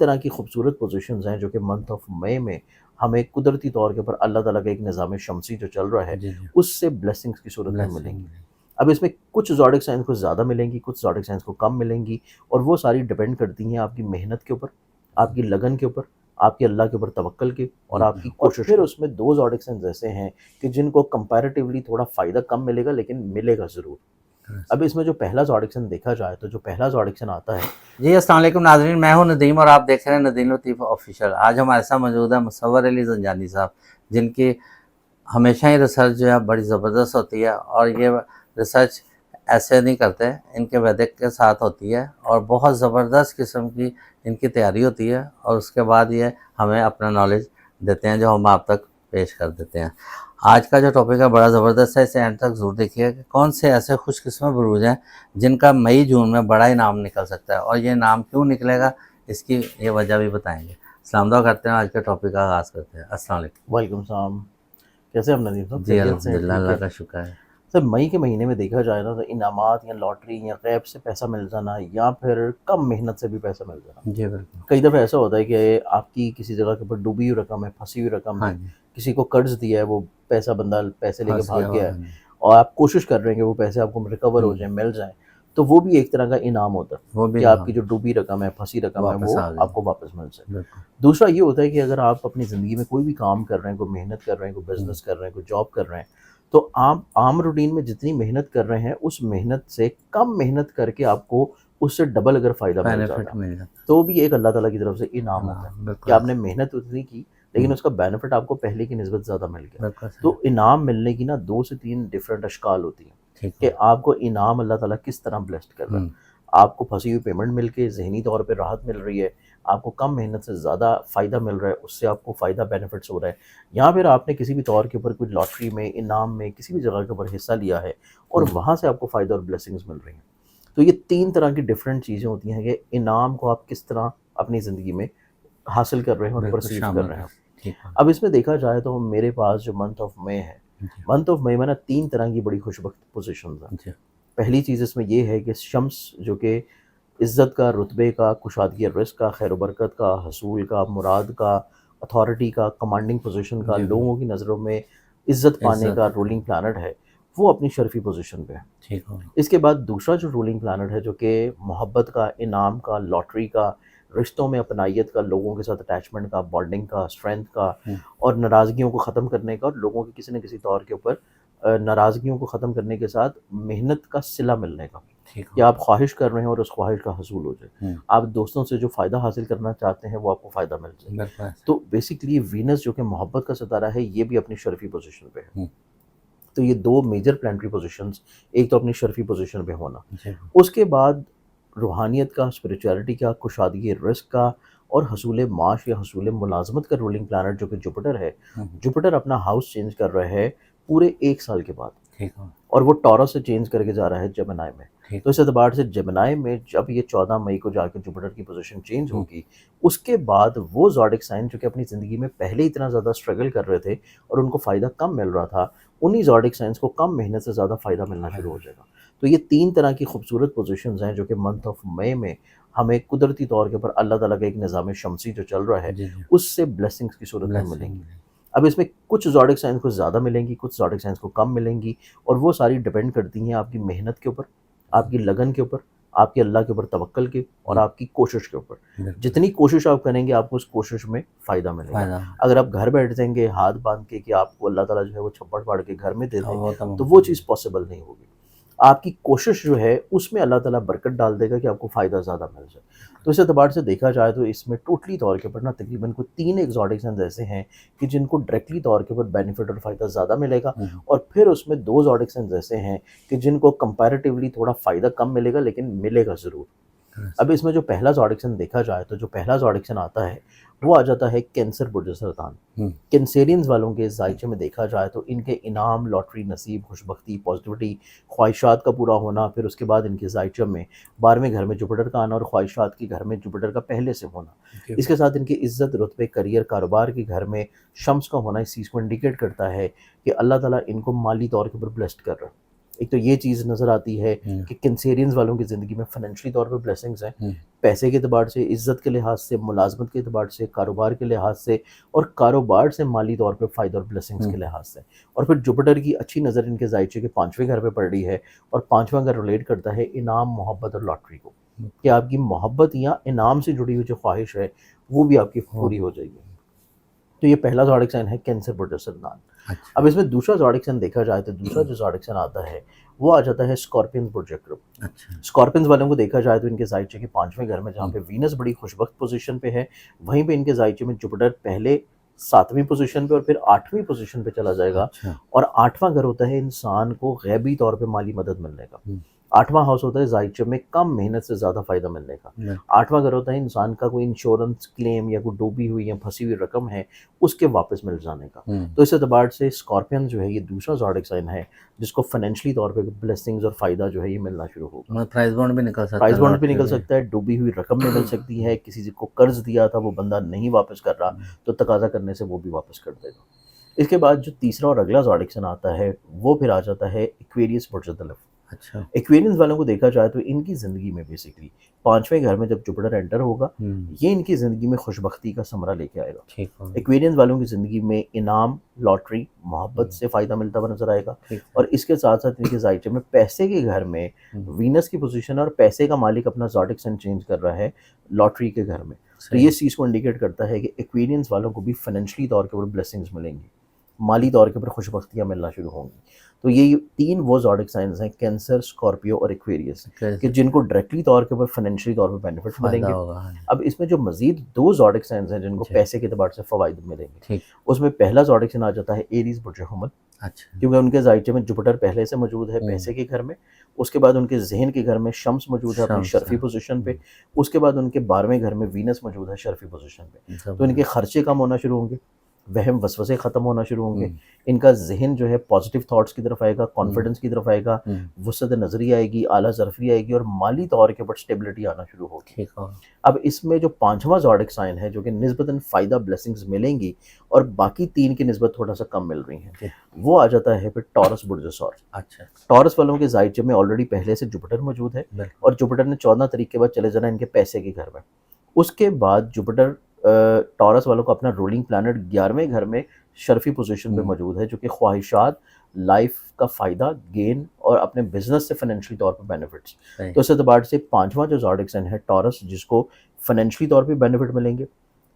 طرح کی خوبصورت پوزیشنز ہیں جو کہ منتھ آف مئی میں ہمیں قدرتی طور کے اوپر اللہ تعالیٰ کا ایک نظام شمسی جو چل رہا ہے جی جی اس سے بلیسنگز کی صورت میں ملیں گی. اب اس میں کچھ زوڈک سائنس کو زیادہ ملیں گی، کچھ زوڈک سائنس کو کم ملیں گی، اور وہ ساری ڈیپینڈ کرتی ہیں آپ کی محنت کے اوپر، آپ کی لگن کے اوپر، آپ کے اللہ کے اوپر توکل کے اور آپ کی کوشش. پھر اس میں دو زوڈک سائنس ایسے ہیں کہ جن کو کمپیریٹیولی تھوڑا فائدہ کم ملے گا لیکن ملے گا ضرور. اب اس میں جو پہلا زوڈک سائن دیکھا جائے تو جو پہلا زوڈک سائن آتا ہے. جی السلام علیکم ناظرین، میں ہوں ندیم اور آپ دیکھ رہے ہیں ندیم لطیف آفیشیل. آج ہمارے ساتھ موجود ہے مصور علی زنجانی صاحب، جن کی ہمیشہ ہی ریسرچ جو ہے بڑی زبردست ہوتی ہے، اور یہ ریسرچ ایسے نہیں کرتے، ان کے ویدک کے ساتھ ہوتی ہے اور بہت زبردست قسم کی ان کی تیاری ہوتی ہے، اور اس کے بعد یہ ہمیں اپنا نالج دیتے ہیں جو ہم آپ تک پیش کر دیتے ہیں. آج کا جو ٹاپک ہے بڑا زبردست ہے، اسے اینڈ تک ضرور دیکھیے کہ کون سے ایسے خوش قسمت بروج ہیں جن کا مئی جون میں بڑا انعام نکل سکتا ہے، اور یہ انعام کیوں نکلے گا اس کی یہ وجہ بھی بتائیں گے. السلام دعا کرتے ہیں، آج کے ٹاپک کا آغاز کرتے ہیں. السلام علیکم. وعلیکم السلام. کیسے ہم ندیم صاحب؟ جی الحمدللہ، اللہ کا شکر ہے. سر مئی کے مہینے میں دیکھا جائے نا تو انعامات یا لاٹری یا غیب سے پیسہ مل جانا یا پھر کم محنت سے بھی پیسہ مل جانا. جی بالکل. کئی دفعہ ایسا ہوتا ہے کہ آپ کی کسی جگہ کے اوپر ڈوبی ہوئی رقم ہے، پھنسی ہوئی رقم ہے، کسی کو قرض دیا ہے، وہ پیسہ بندہ پیسے لے کے بھاگ گیا ہے اور آپ کوشش کر رہے ہیں کہ وہ پیسے آپ کو ریکور ہو جائیں، مل جائیں، تو وہ بھی ایک طرح کا انعام ہوتا ہے کہ آپ کی جو ڈوبی رقم ہے، پھنسی رقم ہے، وہ آپ کو واپس مل جائے. دوسرا یہ ہوتا ہے کہ اگر آپ اپنی زندگی میں کوئی بھی کام کر رہے ہیں، کوئی محنت کر رہے ہیں، کوئی بزنس کر رہے ہیں، کوئی جاب کر رہے ہیں، تو آپ عام روٹین میں جتنی محنت کر رہے ہیں اس محنت سے کم محنت کر کے آپ کو اس سے ڈبل اگر فائدہ مل جاتا تو بھی ایک اللہ تعالیٰ کی طرف سے انعام ہوتا ہے کہ آپ نے محنت اتنی کی لیکن اس کا بینیفٹ آپ کو پہلے کی نسبت زیادہ مل گیا. تو انعام ملنے کی نا 2 سے 3 ڈفرینٹ اشکال ہوتی ہیں کہ آپ کو انعام اللہ تعالیٰ کس طرح بلیسڈ کر رہا ہے. آپ کو پھنسی ہوئی پیمنٹ مل کے ذہنی طور پہ راحت مل رہی ہے، آپ کو کم محنت سے زیادہ فائدہ مل رہا ہے، اس سے آپ کو فائدہ بینیفٹس ہو رہا ہے، یا پھر آپ نے کسی بھی طور کے اوپر کوئی لاٹری میں، انعام میں، کسی بھی جگہ کے اوپر حصہ لیا ہے اور وہاں سے آپ کو فائدہ اور بلیسنگز مل رہی ہیں. تو یہ 3 طرح کی ڈفرینٹ چیزیں ہوتی ہیں کہ انعام کو آپ کس طرح اپنی زندگی میں حاصل کر رہے ہیں اور پرسیو کر رہے ہیں. اب اس میں دیکھا جائے تو میرے پاس جو منتھ آف مئی ہے، منتھ آف مئی میں نا 3 طرح کی بڑی خوشبخت پوزیشنز ہیں. پہلی چیز اس میں یہ ہے کہ شمس جو کہ عزت کا، رتبے کا، کشادگی رزق کا، خیر و برکت کا، حصول کا، مراد کا، اتھارٹی کا، کمانڈنگ پوزیشن کا، لوگوں کی نظروں میں عزت پانے کا رولنگ پلانٹ ہے، وہ اپنی شرفی پوزیشن پہ ہے. اس کے بعد دوسرا جو رولنگ پلانٹ ہے جو کہ محبت کا، انعام کا، لاٹری کا، رشتوں میں اپنائیت کا، لوگوں کے ساتھ اٹیچمنٹ کا، بانڈنگ کا، اسٹرینتھ کا، اور ناراضگیوں کو ختم کرنے کا، اور لوگوں کی کسی نہ کسی طور کے اوپر ناراضگیوں کو ختم کرنے کے ساتھ محنت کا صلہ ملنے کا، کہ آپ خواہش کر رہے ہیں اور اس خواہش کا حصول ہو جائے. آپ دوستوں سے جو فائدہ حاصل کرنا چاہتے ہیں وہ آپ کو فائدہ مل جائے. تو بیسیکلی وینس جو کہ محبت کا ستارہ ہے یہ بھی اپنی شرفی پوزیشن پہ ہے. تو یہ 2 میجر پلانٹری پوزیشنز، ایک تو اپنی شرفی پوزیشن پہ ہونا، اس کے بعد روحانیت کا، اسپریچولیٹی کا، کشادگی رزق کا اور حصول معاش یا حصول ملازمت کا رولنگ پلانٹ جو کہ جوپیٹر ہے. جوپیٹر اپنا ہاؤس چینج کر رہا ہے پورے 1 سال کے بعد، اور وہ ٹورس سے چینج کر کے جا رہا ہے جیمنائی میں. تو اس اعتبار سے جیمنائی میں جب یہ 14 مئی کو جا کے جوپیٹر کی پوزیشن چینج ہوگی، اس کے بعد وہ زوڈک سائن جو کہ اپنی زندگی میں پہلے اتنا زیادہ اسٹرگل کر رہے تھے اور ان کو فائدہ کم مل رہا تھا، انہی زوڈک سائنس کو کم محنت سے زیادہ فائدہ ملنا شروع ہو جائے گا. تو یہ 3 طرح کی خوبصورت پوزیشنز ہیں جو کہ منتھ آف مئی میں ہمیں قدرتی طور کے اوپر اللہ تعالیٰ کا ایک نظام شمسی جو چل رہا ہے اس سے بلیسنگز کی صورت میں ملیں گی. اب اس میں کچھ زوڈک سائنس کو زیادہ ملیں گی، کچھ زوڈک سائنس کو کم ملیں گی، اور وہ ساری ڈیپینڈ کرتی ہیں آپ کی محنت کے اوپر، آپ کی لگن کے اوپر، آپ کے اللہ کے اوپر توکل کے اور آپ کی کوشش کے اوپر. جتنی کوشش آپ کریں گے آپ کو اس کوشش میں فائدہ ملے گا. اگر آپ گھر بیٹھ جائیں گے ہاتھ باندھ کے کہ آپ کو اللہ تعالیٰ جو ہے وہ چھپڑ پاڑ کے گھر میں دے دیں تو وہ چیز پاسبل نہیں ہوگی. آپ کی کوشش جو ہے اس میں اللہ تعالیٰ برکت ڈال دے گا کہ آپ کو فائدہ زیادہ مل جائے. تو اس اعتبار سے دیکھا جائے تو اس میں ٹوٹلی طور کے اوپر نا تقریباً کوئی 3 ایگزاٹک سائنس ایسے ہیں کہ جن کو ڈائریکٹلی طور کے اوپر بینیفٹ اور فائدہ زیادہ ملے گا، اور پھر اس میں 2 زوڈک سائنس ایسے ہیں کہ جن کو کمپیریٹیولی تھوڑا فائدہ کم ملے گا لیکن ملے گا ضرور. اب اس میں جو پہلا زوڈک سائن دیکھا جائے تو جو پہلا زوڈک سائن آتا ہے وہ آ جاتا ہے کینسر برج سرطان. کینسیرینز والوں کے زائچے میں دیکھا جائے تو ان کے انعام، لاٹری، نصیب، خوشبختی، پازیٹیوٹی، خواہشات کا پورا ہونا، پھر اس کے بعد ان کے زائچے میں 12ویں گھر میں جوپیٹر کا آنا اور خواہشات کے گھر میں جوپیٹر کا پہلے سے ہونا، اس کے ساتھ ان کی عزت، رتبے، کریئر، کاروبار کے گھر میں شمس کا ہونا اس چیز کو انڈیکیٹ کرتا ہے کہ اللہ تعالیٰ ان کو مالی طور کے اوپر بلیسڈ کر رہا ہے. ایک تو یہ چیز نظر آتی ہے کہ کینسیرینز والوں کی زندگی میں فائنینشلی طور پہ بلیسنگز ہیں، پیسے کے اعتبار سے، عزت کے لحاظ سے، ملازمت کے اعتبار سے، کاروبار کے لحاظ سے، اور کاروبار سے مالی طور پہ فائدہ اور بلیسنگز کے لحاظ سے. اور پھر جوپیٹر کی اچھی نظر ان کے زائچے کے 5ویں گھر پہ پڑ رہی ہے، اور 5واں گھر ریلیٹ کرتا ہے انعام، محبت اور لاٹری کو، کہ آپ کی محبت یا انعام سے جڑی ہوئی جو خواہش ہے وہ بھی آپ کی پوری ہو جائے گی. تو یہ پہلا زوڈک سائن ہے کینسر برج سرطان. اب اس میں دوسرا زوڈک سائن دیکھا جائے تو دوسرا جو زوڈک سائن آتا ہے وہ آ جاتا ہے اسکارپینز برج اکرم. اسکارپینز والوں کو دیکھا جائے تو ان کے زائچے کے 5ویں گھر میں جہاں پہ وینس بڑی خوشبخت پوزیشن پہ ہے، وہیں پہ ان کے زائچے میں جوپیٹر پہلے 7ویں پوزیشن پہ اور پھر 8ویں پوزیشن پہ چلا جائے گا. اور 8واں گھر ہوتا ہے انسان کو غیبی طور پہ مالی مدد ملنے کا. 8واں ہاؤس ہوتا ہے زائچے میں کم محنت سے زیادہ فائدہ ملنے کا. 8واں گھر ہوتا ہے انسان کا کوئی انشورنس کلیم یا کوئی ڈوبی ہوئی یا پھنسی ہوئی رقم ہے اس کے واپس مل جانے کا. تو اس اعتبار سے اسکارپین جو ہے یہ دوسرا زوڈک سائن ہے جس کو فائنینشلی طور پہ بلیسنگز اور فائدہ جو ہے یہ ملنا شروع ہوگا. پرائز بانڈ بھی نکل سکتا ہے، پرائز بانڈ بھی نکل سکتا ہے، ڈوبی ہوئی رقم بھی مل سکتی ہے، کسی کو قرض دیا تھا وہ بندہ نہیں واپس کر رہا تو تقاضا کرنے سے وہ بھی واپس کر دے گا. اس کے بعد جو تیسرا اور اگلا زوڈک سائن آتا ہے وہ پھر آ جاتا ہے ایکویریس برج الدلف. ایکویرینس والوں کو دیکھا جائے تو ان کی زندگی میں بیسکلی 5ویں گھر میں جب جوپیٹر انٹر ہوگا یہ ان کی زندگی میں خوشبختی کا ثمرہ لے کے آئے گا. ایکویرینس والوں کی زندگی میں انعام، لاٹری، محبت سے فائدہ ملتا ہوا نظر آئے گا. اور اس کے ساتھ ساتھ ان کے زائچے میں پیسے کے گھر میں وینس کی پوزیشن اور پیسے کا مالک اپنا زوڈک سائن چینج کر رہا ہے لاٹری کے گھر میں. تو یہ چیز کو انڈیکیٹ کرتا ہے کہ ایکویرینس والوں کو بھی فائنینشلی طور کے اوپر بلیسنگز ملیں گی، مالی طور کے اوپر خوشبختیاں ملنا شروع ہوں گی. تو یہ 3 وہ زوڈک سائنز ہیں کینسر، اسکارپیو اور ایکویریس کہ جن کو ڈائریکٹلی طور کے اوپر فائنینشلی طور پہ بینیفٹ ملیں گے. اب اس میں جو مزید 2 زوڈک سائنز ہیں جن کو پیسے کے اعتبار سے فوائد ملیں گے، اس میں پہلا زوڈک سائن آ جاتا ہے ایریز برج حمل. کیونکہ ان کے زائچے میں جوپیٹر پہلے سے موجود ہے پیسے کے گھر میں، اس کے بعد ان کے ذہن کے گھر میں شمس موجود ہے اپنی شرفی پوزیشن پہ، اس کے بعد ان کے 12ویں گھر میں وینس موجود ہے شرفی پوزیشن پہ. تو ان کے خرچے کم ہونا شروع ہوں گے، وہم وسوسے ختم ہونا شروع ہوں گے، ان کا ذہن جو ہے پازیٹیو تھاٹس کی طرف آئے گا، کانفیڈنس کی طرف آئے گا، وسعت نظری آئے گی، اعلیٰ ظرفی آئے گی، اور مالی طور کے اوپر اسٹیبلٹی آنا شروع ہوگی. اب اس میں جو 5واں زوڈک سائن ہے جو کہ نسبتاً فائدہ بلیسنگز ملیں گی اور باقی 3 کی نسبت تھوڑا سا کم مل رہی ہیں، وہ آ جاتا ہے پھر ٹورس برج ثور. ٹورس والوں کے زائچے میں آلریڈی پہلے سے جوپیٹر موجود ہے اور جوپیٹر نے 14 تاریخ کے بعد چلے جانا ان کے پیسے کے گھر میں. اس کے بعد جوپیٹر ٹورس والوں کو اپنا رولنگ پلانٹ 11ویں گھر میں شرفی پوزیشن پہ موجود ہے جو کہ خواہشات، لائف کا فائدہ، گین اور اپنے بزنس سے فائنینشلی طور پہ بینیفٹس. تو اس اعتبار سے 5واں جو زوڈک سائن ہے ٹورس جس کو فائنینشلی طور پہ بینیفٹ ملیں گے،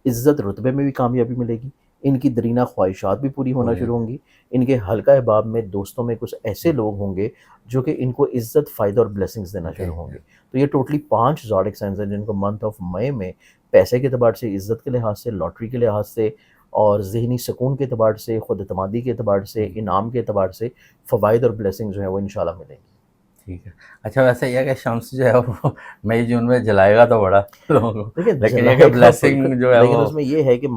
عزت رتبے میں بھی کامیابی ملے گی، ان کی درینہ خواہشات بھی پوری ہونا شروع ہوں گی، ان کے حلقہ احباب میں دوستوں میں کچھ ایسے لوگ ہوں گے جو کہ ان کو عزت، فائدہ اور بلیسنگز دینا شروع ہوں گے. تو یہ ٹوٹلی 5 زوڈک سائنز ہیں جن کو منتھ آف مئی میں پیسے کے اعتبار سے، عزت کے لحاظ سے، لاٹری کے لحاظ سے اور ذہنی سکون کے اعتبار سے، خود اعتمادی کے اعتبار سے، انعام کے اعتبار سے فوائد اور بلیسنگ جو ہیں وہ انشاءاللہ ملیں گی. ٹھیک ہے. اچھا ویسے یہ کہ شمس جو ہے وہ مئی جون میں جلائے گا تو بڑا لوگوں کو، لیکن یہ کہ بلیسنگ جو ہے لیکن اس میں یہ ہے کہ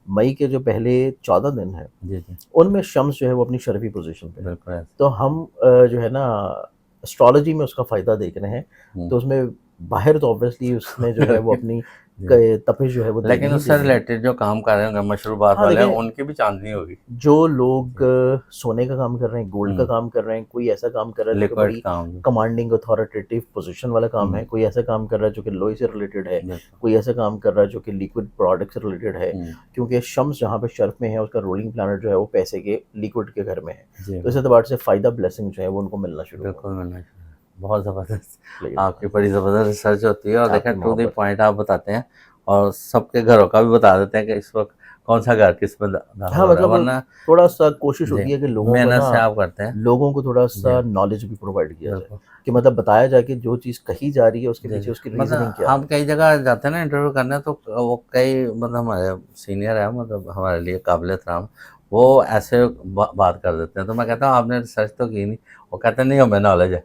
مئی کے جو پہلے 14 دن ہیں ان میں شمس جو ہے وہ اپنی شرفی پوزیشن پہ، تو ہم جو ہے نا اسٹرالوجی میں اس کا فائدہ دیکھ رہے ہیں. تو اس میں باہر تو obviously اس میں جو ہے وہ اپنی تپش جو ہے وہ، لیکن اس سے ریلیٹڈ جو کام کر رہے ہوں گے مشروبات والے ان کی بھی چاندنی ہوگی. جو لوگ سونے کا کام کر رہے ہیں، گولڈ کا کام کر رہے ہیں، کوئی ایسا کام کر رہا ہے جو بڑی کمانڈنگ اتھارٹیٹیو پوزیشن والا کام ہے، کوئی ایسا کام کر رہا ہے جو کہ لوہے سے ریلیٹڈ ہے، کوئی ایسا کام کر رہا ہے جو کہ لیکوڈ پروڈکٹ سے ریلیٹڈ ہے، کیونکہ شمس جہاں پہ شرف میں ہے اس کا رولنگ پلانٹ جو ہے وہ پیسے کے لیکوڈ کے گھر میں ہے. تو اس اعتبار سے فائدہ بلیسنگ جو ہے وہ ان کو ملنا شروع ہوگا. بہت زبردست، آپ کی بڑی زبردست ریسرچ ہوتی ہے اور دیکھیں ٹو دی پوائنٹ آپ بتاتے ہیں اور سب کے گھروں کا بھی بتا دیتے ہیں کہ اس وقت کون سا گھر کس میں. ہاں مطلب تھوڑا سا کوشش ہوتی ہے کہ لوگوں کو محنت سے آپ کرتے ہیں، لوگوں کو تھوڑا سا نالج بھی پرووائڈ کیا جائے کہ مطلب بتایا جائے کہ جو چیز کہی جا رہی ہے اس کے پیچھے اس کی ریزننگ کیا ہے. ہم کئی جگہ جاتے ہیں نا انٹرویو کرنے تو وہ کئی مطلب ہمارے سینئر ہیں، مطلب ہمارے لیے قابل احترام، وہ ایسے بات کر دیتے ہیں تو میں کہتا ہوں آپ نے ریسرچ تو کی نہیں، وہ کہتے ہیں نہیں ہمیں نالج ہے.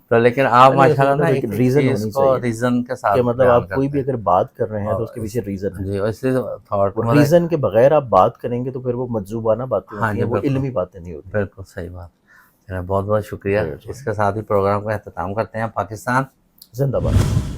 تو لیکن آپ ماشاء اللہ ایک ریزن کے ساتھ، مطلب آپ کوئی بھی اگر بات کر رہے ہیں تو اس کے پیچھے ریزن ہے. جی اس لیے تھاٹ ریزن کے بغیر آپ بات کریں گے تو پھر وہ مجذوبانہ باتیں ہوتی ہیں، وہ علمی باتیں نہیں ہوتی. بالکل صحیح بات. بہت بہت شکریہ. اس کے ساتھ ہی پروگرام کا اختتام کرتے ہیں. پاکستان زندہ باد.